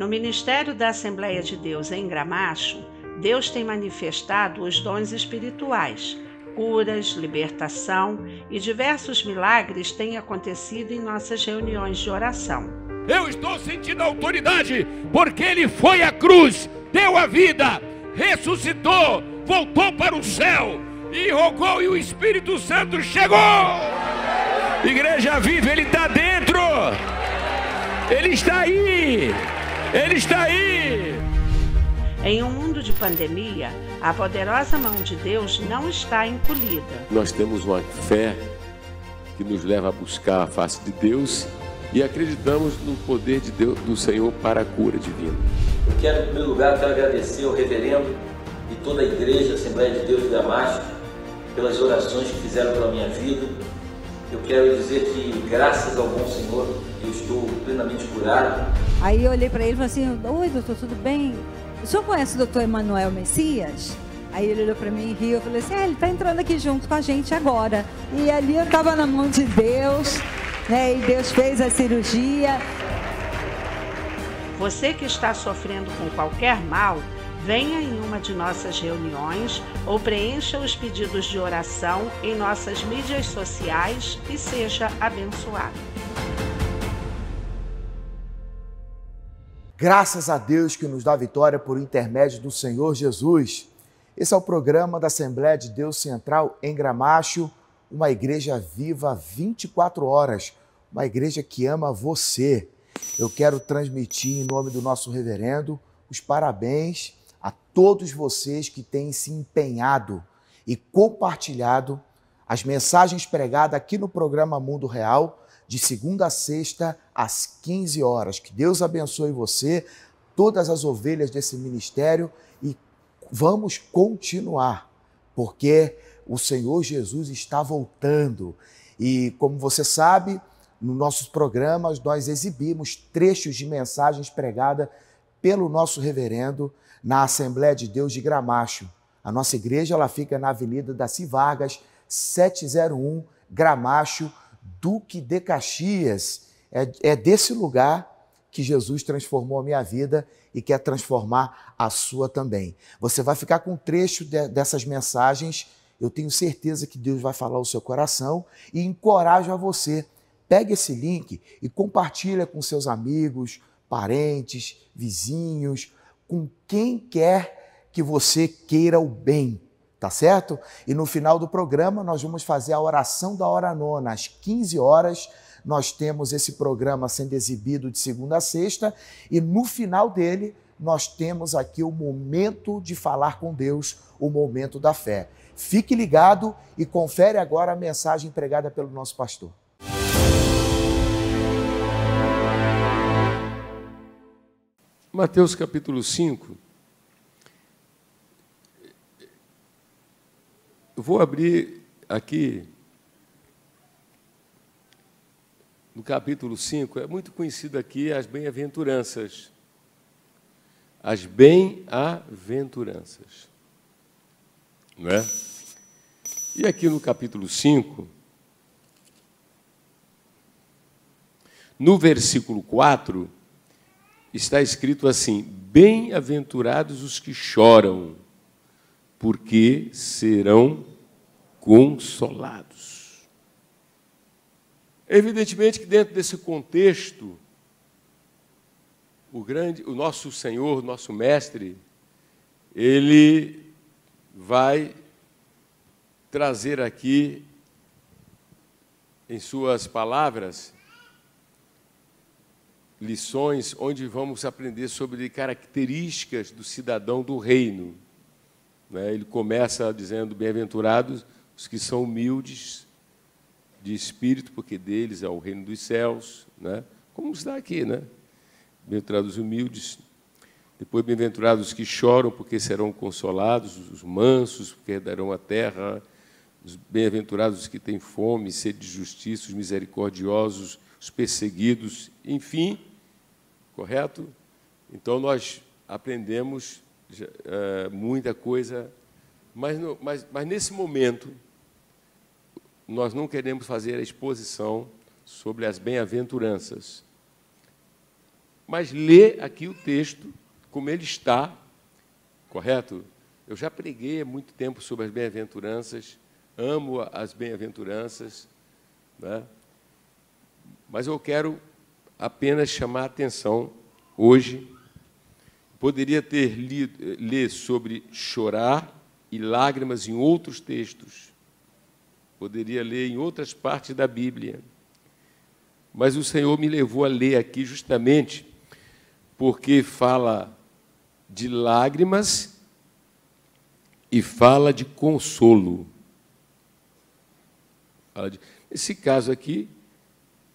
No ministério da Assembleia de Deus em Gramacho, Deus tem manifestado os dons espirituais, curas, libertação e diversos milagres têm acontecido em nossas reuniões de oração. Eu estou sentindo autoridade, porque Ele foi à cruz, deu a vida, ressuscitou, voltou para o céu e rogou e o Espírito Santo chegou. Igreja viva, Ele está dentro, Ele está aí, Ele está aí. Em um mundo de pandemia, a poderosa mão de Deus não está encolhida. Nós temos uma fé que nos leva a buscar a face de Deus e acreditamos no poder de Deus, do Senhor para a cura divina. Eu quero, em primeiro lugar, agradecer ao reverendo e toda a igreja, Assembleia de Deus de Gramacho, pelas orações que fizeram pela minha vida. Eu quero dizer que, graças ao bom Senhor, eu estou plenamente curado. Aí eu olhei para ele e falei assim: oi, doutor, tudo bem? O senhor conhece o doutor Emanuel Messias? Aí ele olhou para mim e riu. Eu falei assim: ele está entrando aqui junto com a gente agora. E ali eu estava na mão de Deus, né? E Deus fez a cirurgia. Você que está sofrendo com qualquer mal, venha em uma de nossas reuniões ou preencha os pedidos de oração em nossas mídias sociais e seja abençoado. Graças a Deus que nos dá vitória por intermédio do Senhor Jesus. Esse é o programa da Assembleia de Deus Central em Gramacho, uma igreja viva 24 horas, uma igreja que ama você. Eu quero transmitir em nome do nosso reverendo os parabéns a todos vocês que têm se empenhado e compartilhado as mensagens pregadas aqui no programa Mundo Real, de segunda a sexta, às 15 horas. Que Deus abençoe você, todas as ovelhas desse ministério, e vamos continuar, porque o Senhor Jesus está voltando. E como você sabe, nos nossos programas nós exibimos trechos de mensagens pregadas pelo nosso reverendo na Assembleia de Deus de Gramacho. A nossa igreja ela fica na Avenida Daci Vargas, 701, Gramacho, Duque de Caxias. É desse lugar que Jesus transformou a minha vida e quer transformar a sua também. Você vai ficar com um trecho dessas mensagens. Eu tenho certeza que Deus vai falar ao seu coração e encorajo a você. Pegue esse link e compartilha com seus amigos, parentes, vizinhos, com quem quer que você queira o bem. Tá certo? E no final do programa nós vamos fazer a oração da hora nona. Às 15 horas nós temos esse programa sendo exibido de segunda a sexta e no final dele nós temos aqui o momento de falar com Deus, o momento da fé. Fique ligado e confere agora a mensagem pregada pelo nosso pastor. Mateus capítulo 5. Eu vou abrir aqui no capítulo 5, é muito conhecido aqui as bem-aventuranças. As bem-aventuranças. Não é? E aqui no capítulo 5, no versículo 4, está escrito assim: bem-aventurados os que choram, porque serão consolados. Evidentemente que dentro desse contexto, o nosso Senhor, nosso Mestre, Ele vai trazer aqui, em suas palavras, lições onde vamos aprender sobre características do cidadão do reino. Ele começa dizendo: bem-aventurados os que são humildes de espírito, porque deles é o reino dos céus, né? Como está aqui, né? Bem-aventurados os humildes. Depois, bem-aventurados os que choram, porque serão consolados, os mansos, porque herdarão a terra. Os bem-aventurados os que têm fome, sede de justiça, os misericordiosos, os perseguidos, enfim, correto? Então, nós aprendemos muita coisa, mas nesse momento nós não queremos fazer a exposição sobre as bem-aventuranças. mas lê aqui o texto como ele está, correto? Eu já preguei há muito tempo sobre as bem-aventuranças, amo as bem-aventuranças, né? Mas eu quero apenas chamar a atenção hoje. Poderia ter lido sobre chorar e lágrimas em outros textos. Poderia ler em outras partes da Bíblia. Mas o Senhor me levou a ler aqui justamente porque fala de lágrimas e fala de consolo. Nesse caso aqui,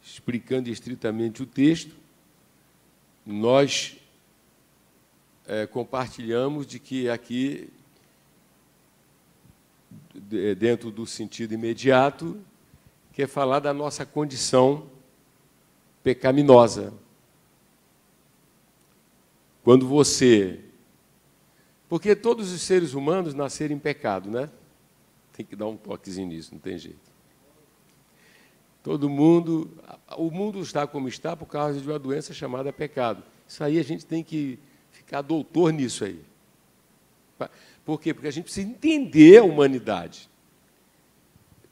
explicando estritamente o texto, nós compartilhamos de que aqui, dentro do sentido imediato, quer falar da nossa condição pecaminosa. Quando você... Porque todos os seres humanos nasceram em pecado, né? Tem que dar um toquezinho nisso, não tem jeito. Todo mundo... O mundo está como está por causa de uma doença chamada pecado. Isso aí a gente tem que ficar doutor nisso aí. Por quê? Porque a gente precisa entender a humanidade.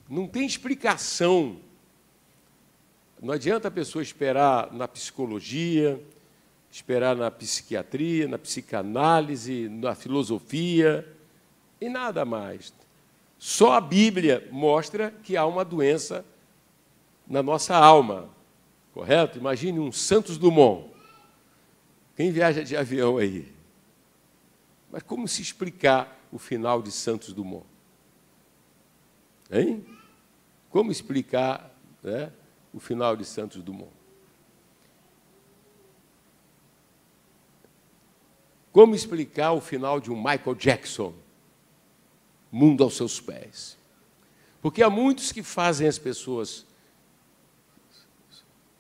Não tem explicação. Não adianta a pessoa esperar na psicologia, esperar na psiquiatria, na psicanálise, na filosofia, e nada mais. Só a Bíblia mostra que há uma doença na nossa alma, correto? Imagine um Santos Dumont. Quem viaja de avião aí? Mas como se explicar o final de Santos Dumont? Hein? Como explicar, né, o final de Santos Dumont? Como explicar o final de um Michael Jackson? Mundo aos seus pés. Porque há muitos que fazem as pessoas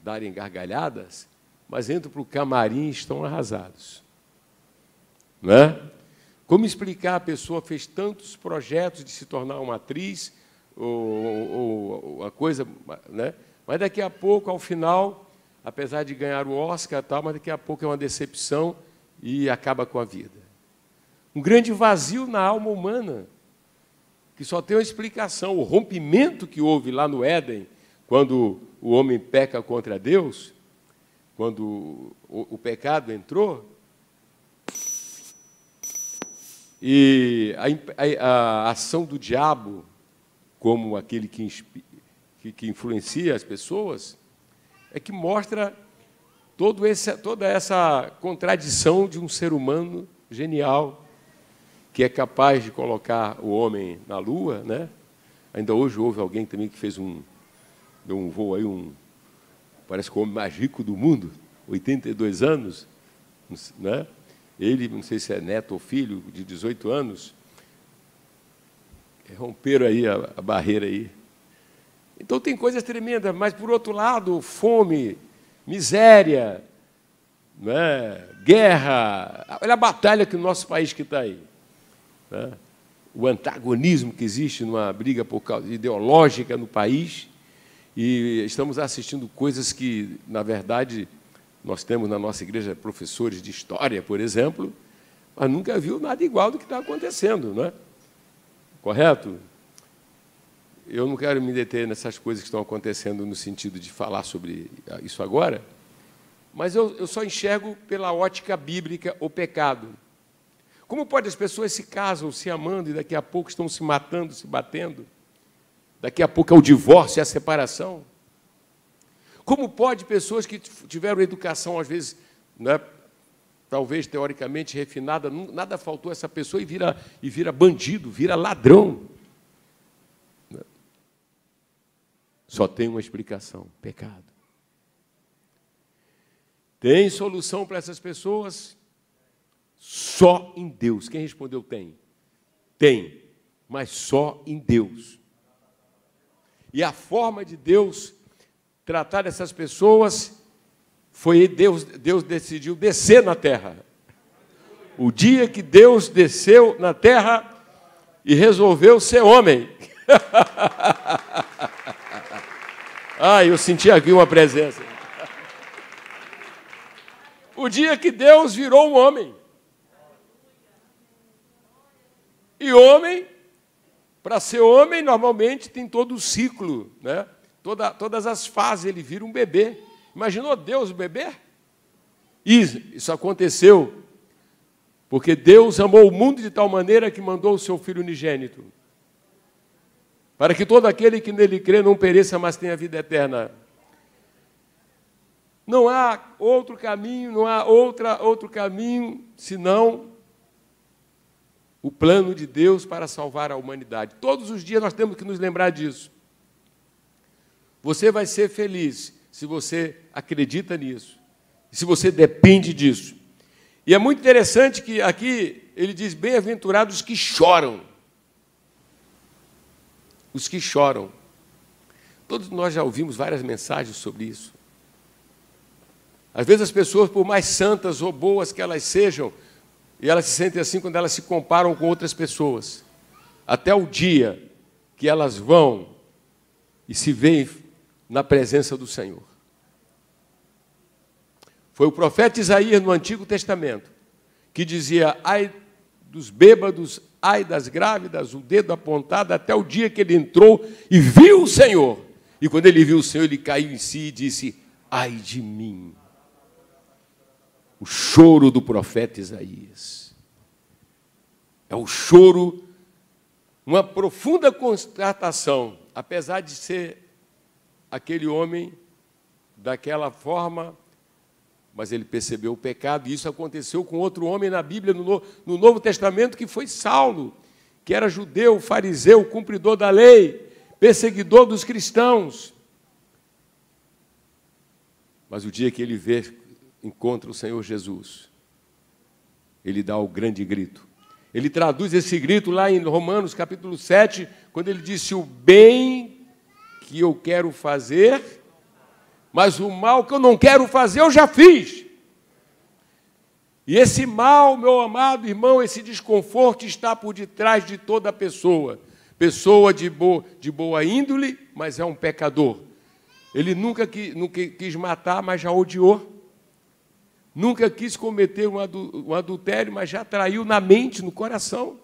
darem gargalhadas, mas entram para o camarim e estão arrasados. Não é? Como explicar a pessoa fez tantos projetos de se tornar uma atriz, ou a coisa, né? Mas daqui a pouco, ao final, apesar de ganhar o Oscar, tal, mas daqui a pouco é uma decepção e acaba com a vida. Um grande vazio na alma humana, que só tem uma explicação. O rompimento que houve lá no Éden, quando o homem peca contra Deus, quando o pecado entrou, e a ação do diabo, como aquele que influencia as pessoas, é que mostra toda essa contradição de um ser humano genial, que é capaz de colocar o homem na Lua, né? Ainda hoje houve alguém também que fez deu um voo aí, parece que o homem mais rico do mundo, 82 anos, né? Ele, não sei se é neto ou filho, de 18 anos, romperam aí a barreira aí. Então tem coisas tremendas, mas por outro lado, fome, miséria, né? Guerra, olha a batalha que o nosso país que está aí, né? O antagonismo que existe numa briga por causa ideológica no país, e estamos assistindo coisas que, na verdade, nós temos na nossa igreja professores de história, por exemplo, mas nunca viu nada igual do que está acontecendo, não é? Correto? Eu não quero me deter nessas coisas que estão acontecendo no sentido de falar sobre isso agora, mas eu só enxergo pela ótica bíblica o pecado. Como pode as pessoas se casam, se amando, e daqui a pouco estão se matando, se batendo? Daqui a pouco é o divórcio e a separação? Como pode pessoas que tiveram educação, às vezes, né, talvez teoricamente refinada, nada faltou a essa pessoa e vira bandido, vira ladrão? Só tem uma explicação: pecado. Tem solução para essas pessoas? Só em Deus. Quem respondeu tem? Tem, mas só em Deus. E a forma de Deus tratar essas pessoas foi Deus decidiu descer na terra. O dia que Deus desceu na terra e resolveu ser homem. Eu senti aqui uma presença. O dia que Deus virou um homem. E homem, para ser homem, normalmente tem todo o ciclo, né? Todas as fases, ele vira um bebê. Imaginou Deus bebê? Isso aconteceu porque Deus amou o mundo de tal maneira que mandou o seu Filho unigênito, para que todo aquele que nele crê não pereça, mas tenha vida eterna. Não há outro caminho, não há outro caminho, senão o plano de Deus para salvar a humanidade. Todos os dias nós temos que nos lembrar disso. Você vai ser feliz se você acredita nisso, se você depende disso. E é muito interessante que aqui ele diz, bem-aventurados os que choram. Os que choram. Todos nós já ouvimos várias mensagens sobre isso. Às vezes as pessoas, por mais santas ou boas que elas sejam, e elas se sentem assim quando elas se comparam com outras pessoas. Até o dia que elas vão e se veem na presença do Senhor. Foi o profeta Isaías no Antigo Testamento que dizia, ai dos bêbados, ai das grávidas, o dedo apontado, até o dia que ele entrou e viu o Senhor. E quando ele viu o Senhor, ele caiu em si e disse, ai de mim. O choro do profeta Isaías. É o choro, uma profunda constatação, apesar de ser aquele homem daquela forma, mas ele percebeu o pecado, e isso aconteceu com outro homem na Bíblia, no Novo Testamento, que foi Saulo, que era judeu, fariseu, cumpridor da lei, perseguidor dos cristãos. Mas o dia que ele encontra o Senhor Jesus, ele dá o grande grito. Ele traduz esse grito lá em Romanos, capítulo 7, quando ele disse, o bem que eu quero fazer, mas o mal que eu não quero fazer, eu já fiz. E esse mal, meu amado irmão, esse desconforto está por detrás de toda pessoa. Pessoa de boa índole, mas é um pecador. Ele nunca quis matar, mas já odiou. Nunca quis cometer um adultério, mas já traiu na mente, no coração.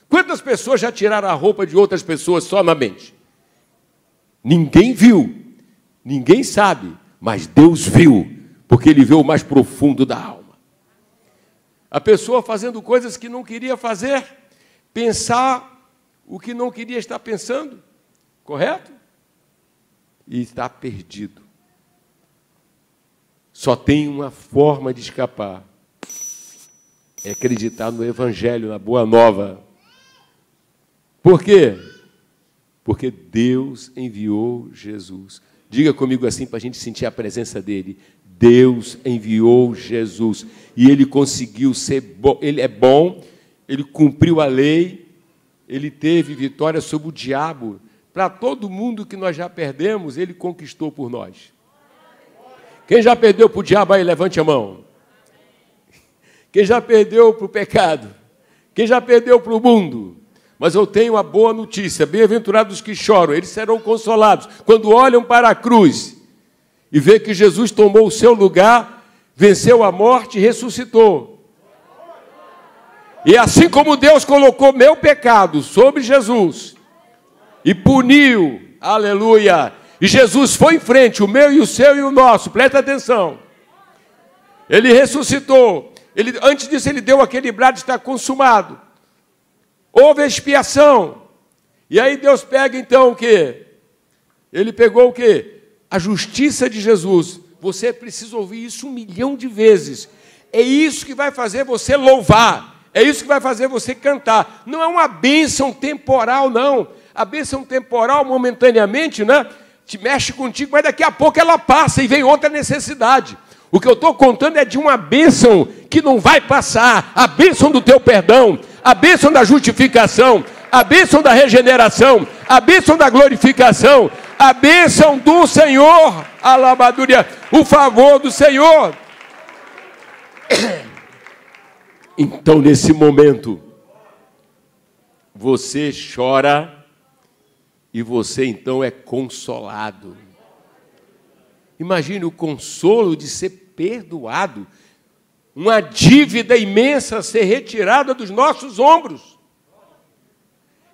Quantas pessoas já tiraram a roupa de outras pessoas só na mente? Ninguém viu, ninguém sabe, mas Deus viu, porque Ele vê o mais profundo da alma. A pessoa fazendo coisas que não queria fazer, pensar o que não queria estar pensando, correto? E está perdido. Só tem uma forma de escapar, é acreditar no Evangelho, na Boa Nova. Por quê? Porque Deus enviou Jesus. Diga comigo assim para a gente sentir a presença dele. Deus enviou Jesus e ele conseguiu ser bom. Ele é bom, ele cumpriu a lei, ele teve vitória sobre o diabo. Para todo mundo que nós já perdemos, ele conquistou por nós. Quem já perdeu para o diabo aí, levante a mão. Quem já perdeu para o pecado? Quem já perdeu para o mundo? Mas eu tenho uma boa notícia, bem-aventurados os que choram, eles serão consolados. Quando olham para a cruz e vê que Jesus tomou o seu lugar, venceu a morte e ressuscitou. E assim como Deus colocou meu pecado sobre Jesus e puniu, aleluia, e Jesus foi em frente, o meu e o seu e o nosso, presta atenção. Ele ressuscitou, antes disso ele deu aquele brado, está consumado. Houve expiação. E aí Deus pega então o quê? Ele pegou o quê? A justiça de Jesus. Você precisa ouvir isso 1 milhão de vezes. É isso que vai fazer você louvar. É isso que vai fazer você cantar. Não é uma bênção temporal, não. A bênção temporal, momentaneamente, né, te mexe contigo, mas daqui a pouco ela passa e vem outra necessidade. O que eu estou contando é de uma bênção que não vai passar. A bênção do teu perdão, a bênção da justificação, a bênção da regeneração, a bênção da glorificação, a bênção do Senhor, a alabadoria, o favor do Senhor. Então, nesse momento, você chora e você, então, é consolado. Imagine o consolo de ser perdoado. uma dívida imensa a ser retirada dos nossos ombros.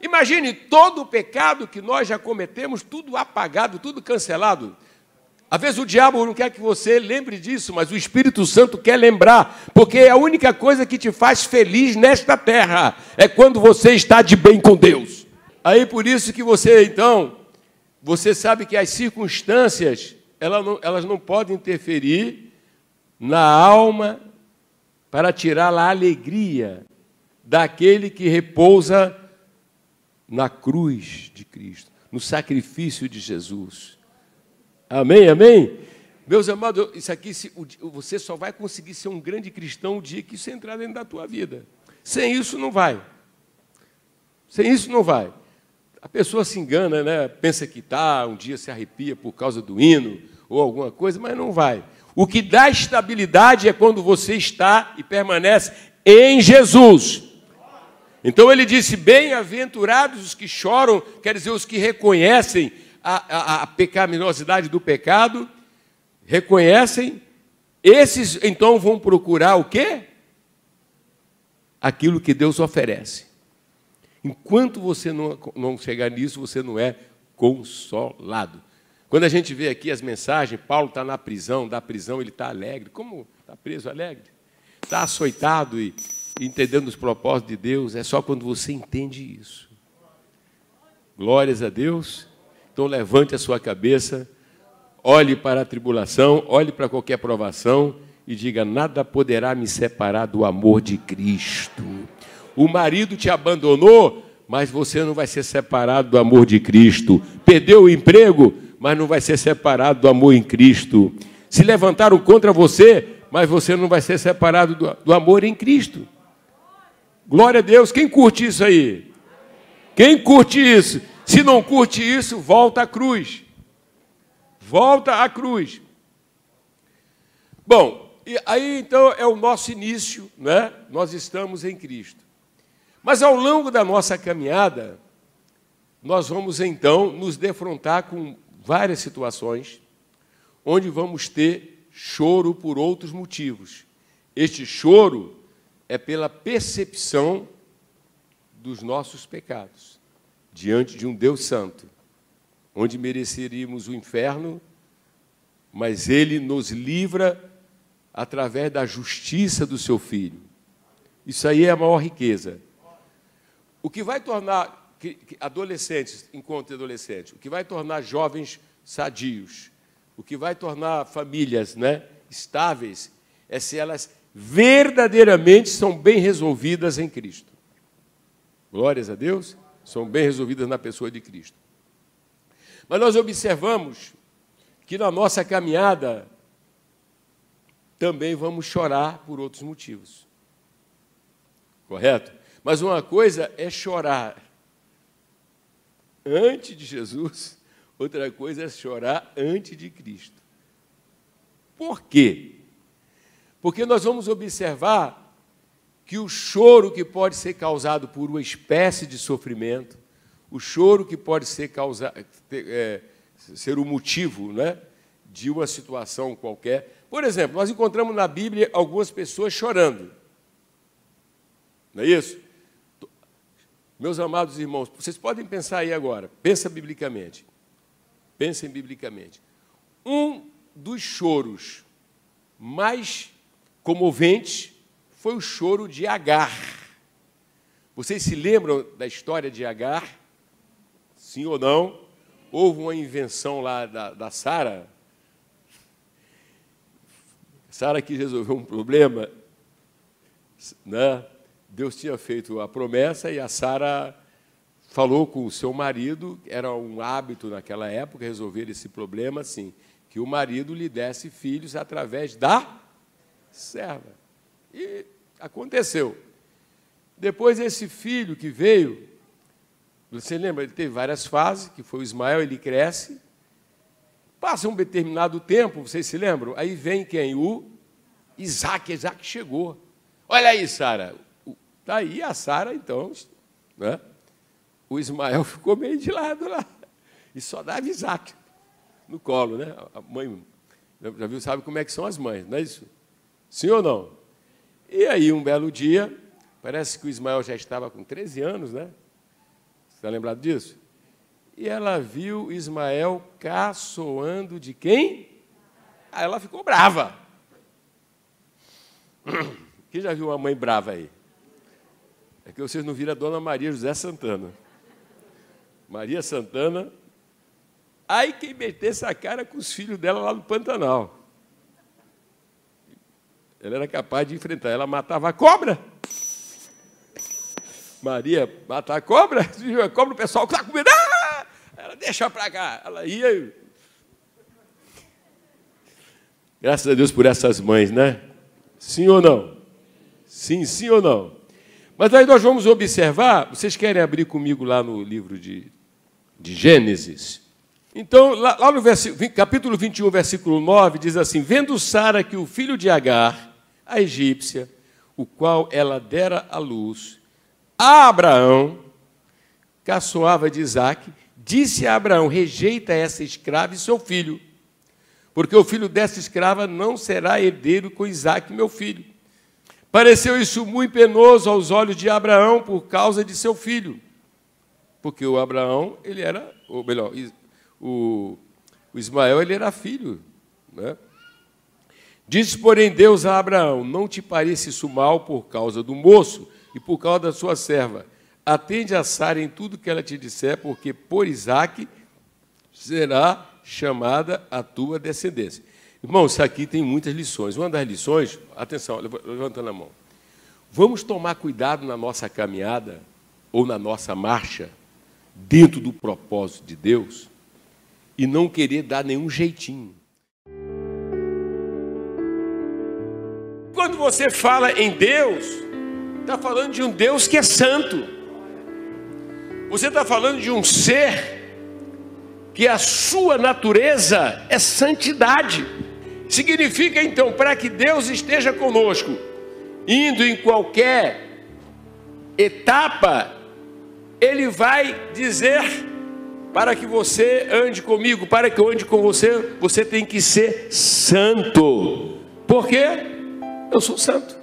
Imagine todo o pecado que nós já cometemos, tudo apagado, tudo cancelado. Às vezes o diabo não quer que você lembre disso, mas o Espírito Santo quer lembrar, porque a única coisa que te faz feliz nesta terra é quando você está de bem com Deus. Aí por isso que você, então, você sabe que as circunstâncias, elas não podem interferir na alma para tirar a alegria daquele que repousa na cruz de Cristo, no sacrifício de Jesus. Amém, amém? Meus amados, isso aqui, você só vai conseguir ser um grande cristão o dia que isso entrar dentro da tua vida. Sem isso não vai. Sem isso não vai. A pessoa se engana, né? Pensa que um dia se arrepia por causa do hino ou alguma coisa, mas não vai. O que dá estabilidade é quando você está e permanece em Jesus. Então ele disse, bem-aventurados os que choram, quer dizer, os que reconhecem a pecaminosidade do pecado, reconhecem, esses então vão procurar o quê? Aquilo que Deus oferece. Enquanto você não chegar nisso, você não é consolado. Quando a gente vê aqui as mensagens, Paulo está na prisão, da prisão ele está alegre. Como está preso alegre? Está açoitado e entendendo os propósitos de Deus. É só quando você entende isso. Glórias a Deus. Então levante a sua cabeça, olhe para a tribulação, olhe para qualquer provação e diga, nada poderá me separar do amor de Cristo. O marido te abandonou, mas você não vai ser separado do amor de Cristo. Perdeu o emprego, mas não vai ser separado do amor em Cristo. Se levantaram contra você, mas você não vai ser separado do amor em Cristo. Glória a Deus. Quem curte isso aí? Quem curte isso? Se não curte isso, volta à cruz. Volta à cruz. Bom, e aí então é o nosso início, né? Nós estamos em Cristo. Mas ao longo da nossa caminhada, nós vamos então nos defrontar com várias situações onde vamos ter choro por outros motivos. Este choro é pela percepção dos nossos pecados diante de um Deus santo, onde mereceríamos o inferno, mas Ele nos livra através da justiça do Seu Filho. Isso aí é a maior riqueza. O que vai tornar adolescentes, enquanto adolescentes, o que vai tornar jovens sadios, o que vai tornar famílias, né, estáveis, é se elas verdadeiramente são bem resolvidas em Cristo. Glórias a Deus, são bem resolvidas na pessoa de Cristo. Mas nós observamos que na nossa caminhada também vamos chorar por outros motivos. Correto? Mas uma coisa é chorar antes de Jesus, outra coisa é chorar antes de Cristo. Por quê? Porque nós vamos observar que o choro que pode ser causado por uma espécie de sofrimento, o choro que pode ser ser o motivo, né, de uma situação qualquer. Por exemplo, nós encontramos na Bíblia algumas pessoas chorando. Não é isso? Meus amados irmãos, vocês podem pensar aí agora, pensa biblicamente. Pensem biblicamente. Um dos choros mais comoventes foi o choro de Agar. Vocês se lembram da história de Agar? Sim ou não? Houve uma invenção lá da Sara. Sara quis resolver um problema, né? Deus tinha feito a promessa e a Sara falou com o seu marido, era um hábito naquela época resolver esse problema assim, que o marido lhe desse filhos através da serva. E aconteceu. Depois esse filho que veio, você lembra, ele teve várias fases, que foi o Ismael, ele cresce, passa um determinado tempo, vocês se lembram? Aí vem quem? O Isaac. Isaac chegou. Olha aí, Sara. Está aí a Sara, então, né? O Ismael ficou meio de lado lá. E só dava Isaac no colo, né? A mãe, já viu, sabe como é que são as mães, não é isso? Sim ou não? E aí, um belo dia, parece que o Ismael já estava com 13 anos, né? Você está lembrado disso? E ela viu Ismael caçoando de quem? Aí ela ficou brava. Quem já viu uma mãe brava aí? É que vocês não viram a Dona Maria José Santana. Maria Santana, aí quem metesse a cara com os filhos dela lá no Pantanal. Ela era capaz de enfrentar, ela matava a cobra. Maria matava a cobra, a cobra, o pessoal está com medo, ela deixa para cá, ela ia. Graças a Deus por essas mães, né? Sim ou não? Sim, sim ou não? Mas aí nós vamos observar, vocês querem abrir comigo lá no livro de Gênesis? Então, lá no capítulo 21, versículo 9, diz assim: vendo Sara que o filho de Agar, a egípcia, o qual ela dera à luz, a Abraão, caçoava de Isaque, disse a Abraão: rejeita essa escrava e seu filho, porque o filho dessa escrava não será herdeiro com Isaque, meu filho. Pareceu isso muito penoso aos olhos de Abraão por causa de seu filho, porque o Abraão, ele era, ou melhor, o Ismael, ele era filho, né? Disse, porém, Deus a Abraão: não te pareça isso mal por causa do moço e por causa da sua serva. Atende a Sara em tudo que ela te disser, porque por Isaque será chamada a tua descendência. Irmão, isso aqui tem muitas lições. Uma das lições, atenção, levantando a mão. Vamos tomar cuidado na nossa caminhada ou na nossa marcha dentro do propósito de Deus e não querer dar nenhum jeitinho. Quando você fala em Deus, está falando de um Deus que é santo. Você está falando de um ser que a sua natureza é santidade. Significa, então, para que Deus esteja conosco, indo em qualquer etapa, Ele vai dizer: para que você ande comigo, para que eu ande com você, você tem que ser santo. Por quê? Eu sou santo.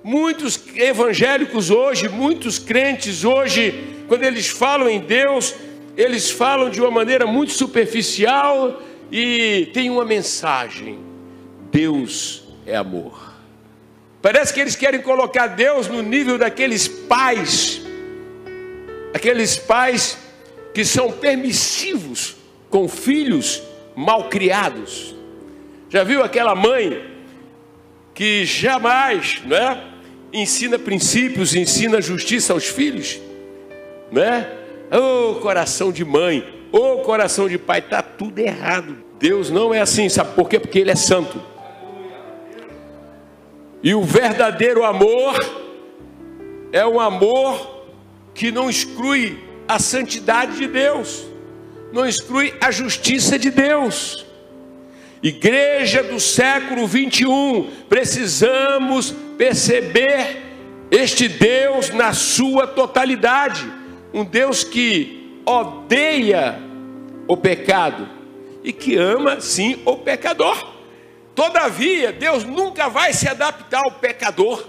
Muitos evangélicos hoje, muitos crentes hoje, quando eles falam em Deus, eles falam de uma maneira muito superficial e tem uma mensagem: Deus é amor. Parece que eles querem colocar Deus no nível daqueles pais, aqueles pais que são permissivos com filhos mal criados. Já viu aquela mãe que jamais, né, ensina princípios, ensina justiça aos filhos, né? Oh, coração de mãe, oh, coração de pai, está tudo errado. Deus não é assim, sabe por quê? Porque Ele é santo. E o verdadeiro amor é um amor que não exclui a santidade de Deus, não exclui a justiça de Deus. Igreja do século 21, precisamos perceber este Deus na sua totalidade. Um Deus que odeia o pecado e que ama, sim, o pecador. Todavia, Deus nunca vai se adaptar ao pecador.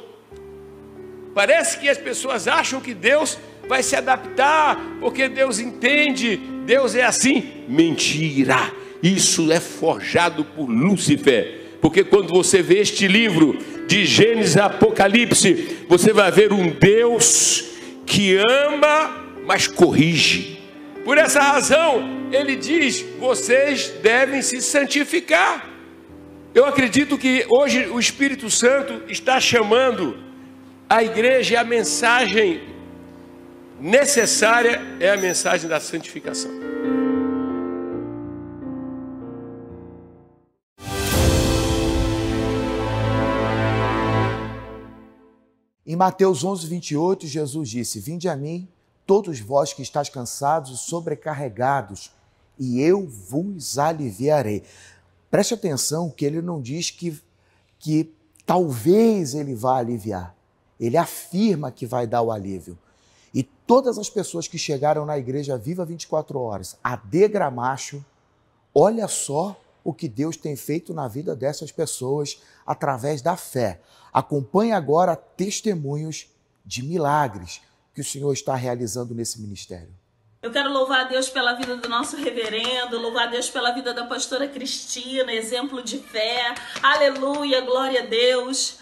Parece que as pessoas acham que Deus vai se adaptar porque Deus entende, Deus é assim. Mentira! Isso é forjado por Lúcifer, porque quando você vê este livro de Gênesis e Apocalipse, você vai ver um Deus que ama, mas corrige. Por essa razão, ele diz: vocês devem se santificar. Eu acredito que hoje o Espírito Santo está chamando a igreja, e a mensagem necessária é a mensagem da santificação. Em Mateus 11, 28, Jesus disse: vinde a mim, todos vós que estáis cansados e sobrecarregados, e eu vos aliviarei. Preste atenção que ele não diz que talvez ele vá aliviar. Ele afirma que vai dar o alívio. E todas as pessoas que chegaram na Igreja Viva 24 Horas, a de Gramacho, olha só o que Deus tem feito na vida dessas pessoas através da fé. Acompanhe agora testemunhos de milagres que o Senhor está realizando nesse ministério. Eu quero louvar a Deus pela vida do nosso reverendo, louvar a Deus pela vida da pastora Cristina, exemplo de fé. Aleluia, glória a Deus.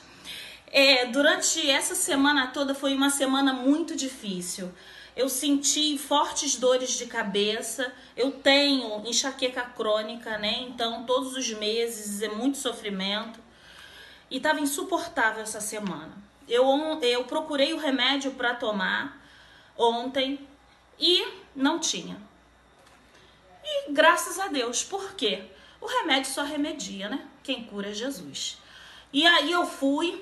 Durante essa semana toda foi uma semana muito difícil. Eu senti fortes dores de cabeça, eu tenho enxaqueca crônica, né? Então todos os meses é muito sofrimento. E estava insuportável essa semana. Eu procurei o remédio para tomar ontem e não tinha. E graças a Deus, por quê? O remédio só remedia, né? Quem cura é Jesus. E aí eu fui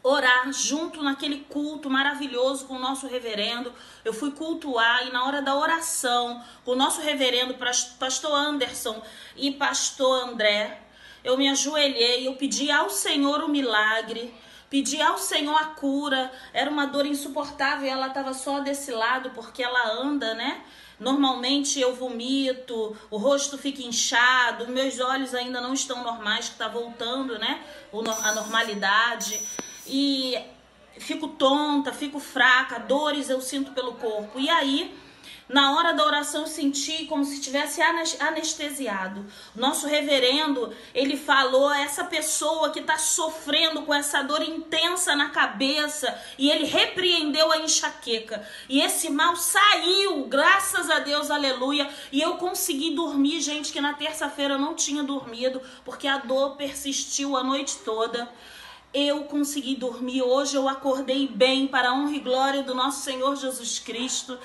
orar junto naquele culto maravilhoso com o nosso reverendo. Eu fui cultuar e na hora da oração com o nosso reverendo, pastor Anderson e pastor André, eu me ajoelhei, eu pedi ao Senhor o milagre, pedi ao Senhor a cura. Era uma dor insuportável e ela estava só desse lado porque ela anda, né? Normalmente eu vomito, o rosto fica inchado, meus olhos ainda não estão normais, que está voltando, né? A normalidade. E fico tonta, fico fraca, dores eu sinto pelo corpo. E aí, na hora da oração, eu senti como se tivesse anestesiado. O nosso reverendo, ele falou, essa pessoa que está sofrendo com essa dor intensa na cabeça, e ele repreendeu a enxaqueca. E esse mal saiu, graças a Deus, aleluia. E eu consegui dormir, gente, que na terça-feira eu não tinha dormido, porque a dor persistiu a noite toda. Eu consegui dormir, hoje eu acordei bem para a honra e glória do nosso Senhor Jesus Cristo.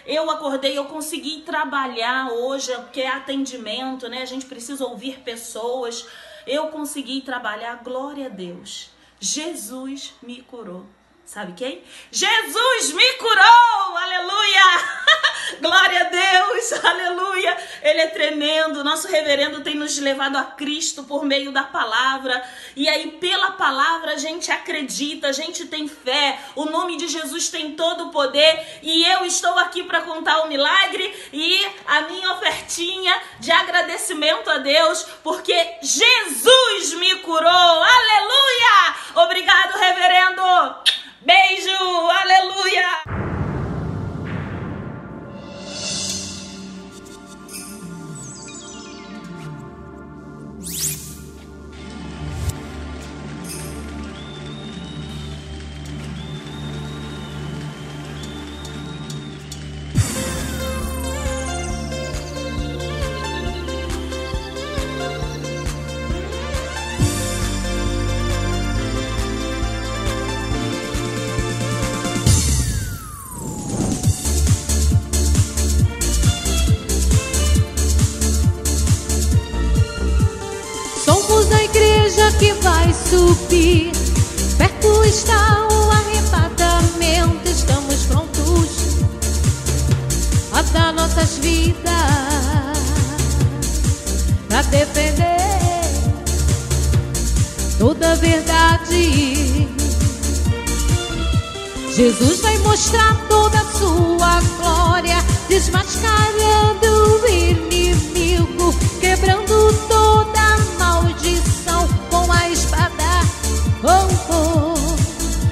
Eu acordei, eu consegui trabalhar hoje, porque é atendimento, né? A gente precisa ouvir pessoas. Eu consegui trabalhar, glória a Deus. Jesus me curou. Sabe quem? Jesus me curou, aleluia! Glória a Deus, aleluia! Ele é tremendo, nosso reverendo tem nos levado a Cristo por meio da palavra. E aí pela palavra a gente acredita, a gente tem fé, o nome de Jesus tem todo o poder. E eu estou aqui para contar o milagre e a minha ofertinha de agradecimento a Deus, porque Jesus me curou, aleluia! Obrigado, reverendo! Beijo, aleluia! Que vai subir, perto está o arrebatamento. Estamos prontos a dar nossas vidas pra defender toda a verdade. Jesus vai mostrar toda a sua glória, desmascarando o inimigo, quebrando toda a maldição com a espada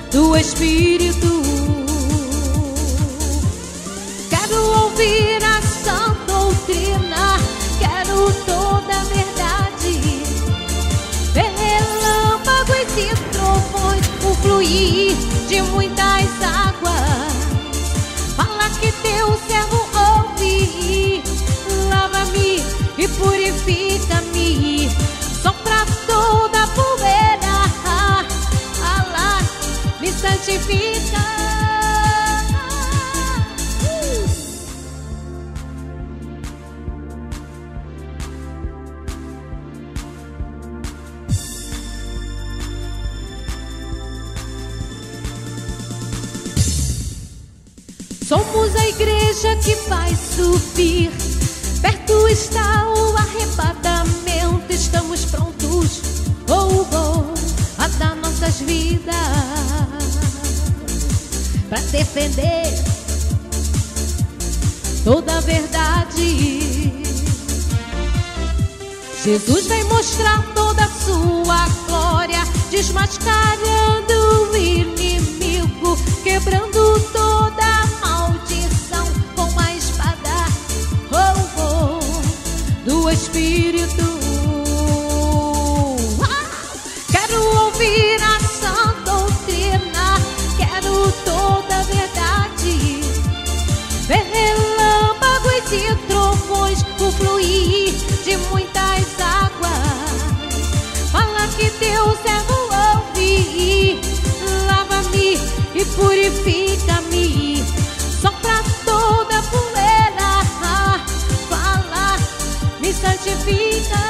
do Espírito. Quero ouvir a sã doutrina, quero toda a verdade. Relâmpagos e trovões, o fluir de muitas águas. Fala que teu servo ouve, lava-me e purifica-me. Sopra toda a poeira, Alá, me santifica. Somos a igreja que vai subir, perto está o arrebatamento. Estamos prontos, a dar nossas vidas pra defender toda a verdade. Jesus vem mostrar toda a sua glória, desmascarando o inimigo, quebrando toda a maldição com a espada do Espírito. Quero ouvir a sã doutrina, quero toda a verdade, ver relâmpagos e trovões, o fluir de muitas águas. Fala que Deus servo ouve, lava-me e purifica-me, sopra toda a poeira, fala, me santifica.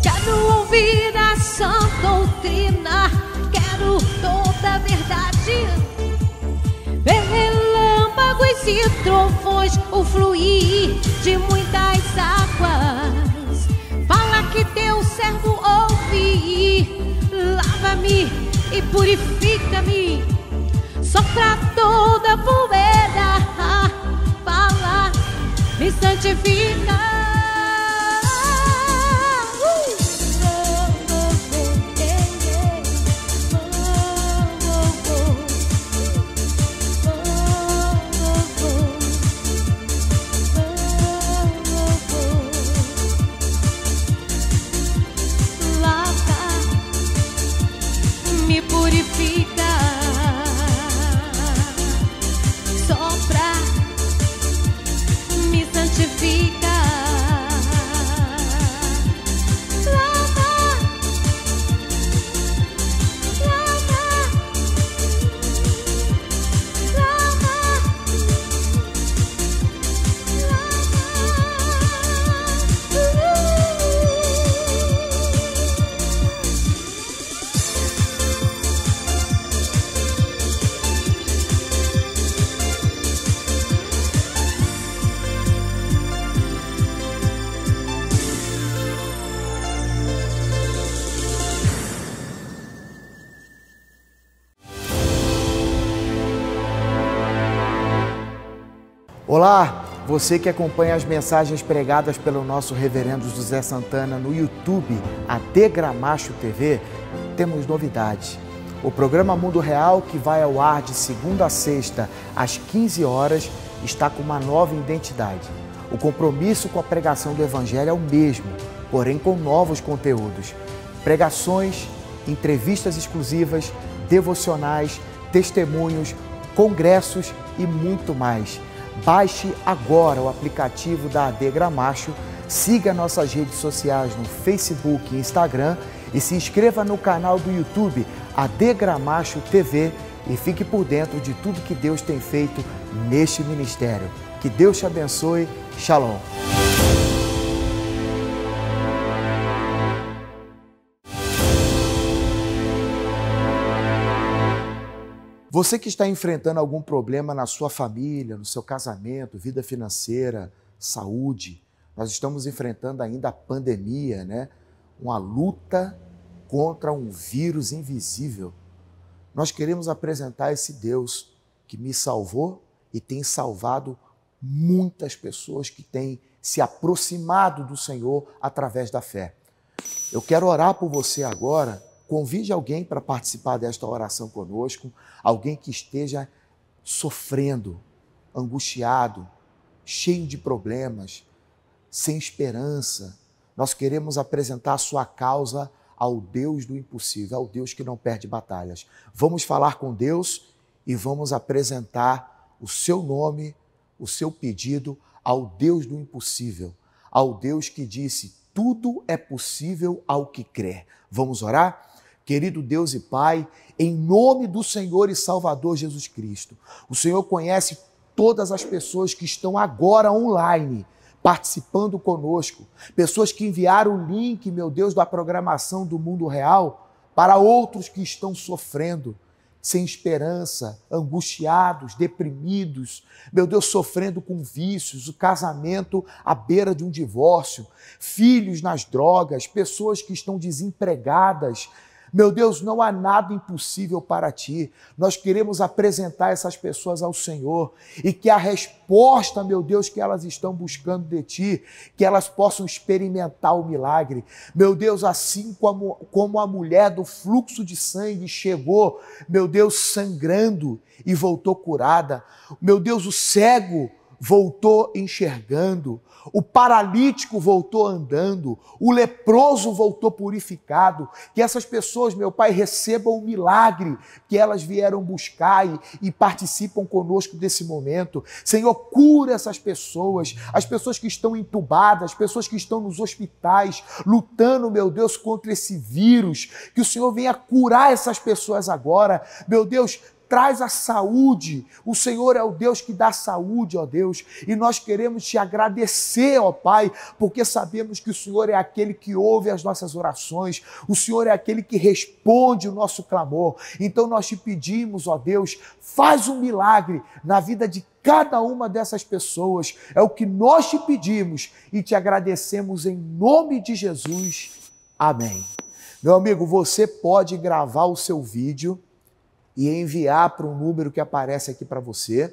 Quero ouvir a sã doutrina, quero toda a verdade, ver relâmpagos e trovões, o fluir de muitas águas. Fala que teu servo ouve, lava-me e purifica-me, sopra toda a poeira, fala, me santifica. Me purifica, sopra, me santifica, lava, lava, lava, Olá, você que acompanha as mensagens pregadas pelo nosso reverendo José Santana no YouTube, AD Gramacho TV, temos novidades. O programa Mundo Real, que vai ao ar de segunda a sexta, às 15 horas, está com uma nova identidade. O compromisso com a pregação do Evangelho é o mesmo, porém com novos conteúdos. Pregações, entrevistas exclusivas, devocionais, testemunhos, congressos e muito mais. Baixe agora o aplicativo da AD Gramacho, siga nossas redes sociais no Facebook e Instagram e se inscreva no canal do YouTube AD Gramacho TV e fique por dentro de tudo que Deus tem feito neste ministério. Que Deus te abençoe. Shalom. Você que está enfrentando algum problema na sua família, no seu casamento, vida financeira, saúde, nós estamos enfrentando ainda a pandemia, né? Uma luta contra um vírus invisível. Nós queremos apresentar esse Deus que me salvou e tem salvado muitas pessoas que têm se aproximado do Senhor através da fé. Eu quero orar por você agora. Convide alguém para participar desta oração conosco, alguém que esteja sofrendo, angustiado, cheio de problemas, sem esperança. Nós queremos apresentar a sua causa ao Deus do impossível, ao Deus que não perde batalhas. Vamos falar com Deus e vamos apresentar o seu nome o seu pedido ao Deus do impossível, ao Deus que disse: tudo é possível ao que crer. Vamos orar? Querido Deus e Pai, em nome do Senhor e Salvador Jesus Cristo, o Senhor conhece todas as pessoas que estão agora online, participando conosco, pessoas que enviaram o link, meu Deus, da programação do Mundo Real para outros que estão sofrendo, sem esperança, angustiados, deprimidos, meu Deus, sofrendo com vícios, o casamento à beira de um divórcio, filhos nas drogas, pessoas que estão desempregadas. Meu Deus, não há nada impossível para ti. Nós queremos apresentar essas pessoas ao Senhor e que a resposta, meu Deus, que elas estão buscando de ti, que elas possam experimentar o milagre. Meu Deus, assim como a mulher do fluxo de sangue chegou, meu Deus, sangrando e voltou curada. Meu Deus, o cego voltou enxergando, o paralítico voltou andando, o leproso voltou purificado. Que essas pessoas, meu Pai, recebam o milagre que elas vieram buscar e participam conosco desse momento. Senhor, cura essas pessoas, as pessoas que estão entubadas, as pessoas que estão nos hospitais, lutando, meu Deus, contra esse vírus. Que o Senhor venha curar essas pessoas agora. Meu Deus, traz a saúde. O Senhor é o Deus que dá saúde, ó Deus, e nós queremos te agradecer, ó Pai, porque sabemos que o Senhor é aquele que ouve as nossas orações, o Senhor é aquele que responde o nosso clamor. Então nós te pedimos, ó Deus, faz um milagre na vida de cada uma dessas pessoas. É o que nós te pedimos e te agradecemos em nome de Jesus. Amém. Meu amigo, você pode gravar o seu vídeo e enviar para um número que aparece aqui para você,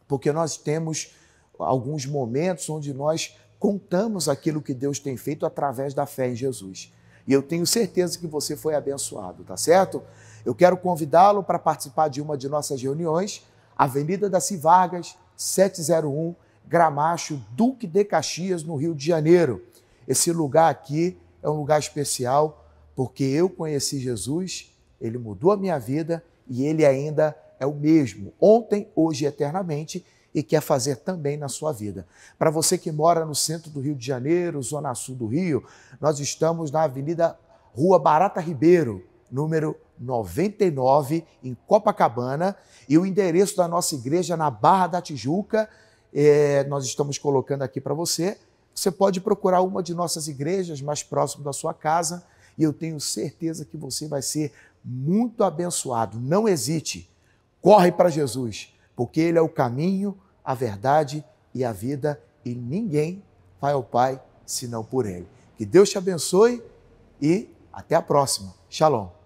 porque nós temos alguns momentos onde nós contamos aquilo que Deus tem feito através da fé em Jesus. E eu tenho certeza que você foi abençoado, tá certo? Eu quero convidá-lo para participar de uma de nossas reuniões, Avenida Daci Vargas, 701, Gramacho, Duque de Caxias, no Rio de Janeiro. Esse lugar aqui é um lugar especial, porque eu conheci Jesus, ele mudou a minha vida, e ele ainda é o mesmo, ontem, hoje e eternamente, e quer fazer também na sua vida. Para você que mora no centro do Rio de Janeiro, zona sul do Rio, nós estamos na Avenida Rua Barata Ribeiro, número 99, em Copacabana, e o endereço da nossa igreja na Barra da Tijuca, nós estamos colocando aqui para você. Você pode procurar uma de nossas igrejas mais próximo da sua casa, e eu tenho certeza que você vai ser muito abençoado. Não hesite, corre para Jesus, porque Ele é o caminho, a verdade e a vida, e ninguém vai ao Pai senão por Ele. Que Deus te abençoe e até a próxima. Shalom.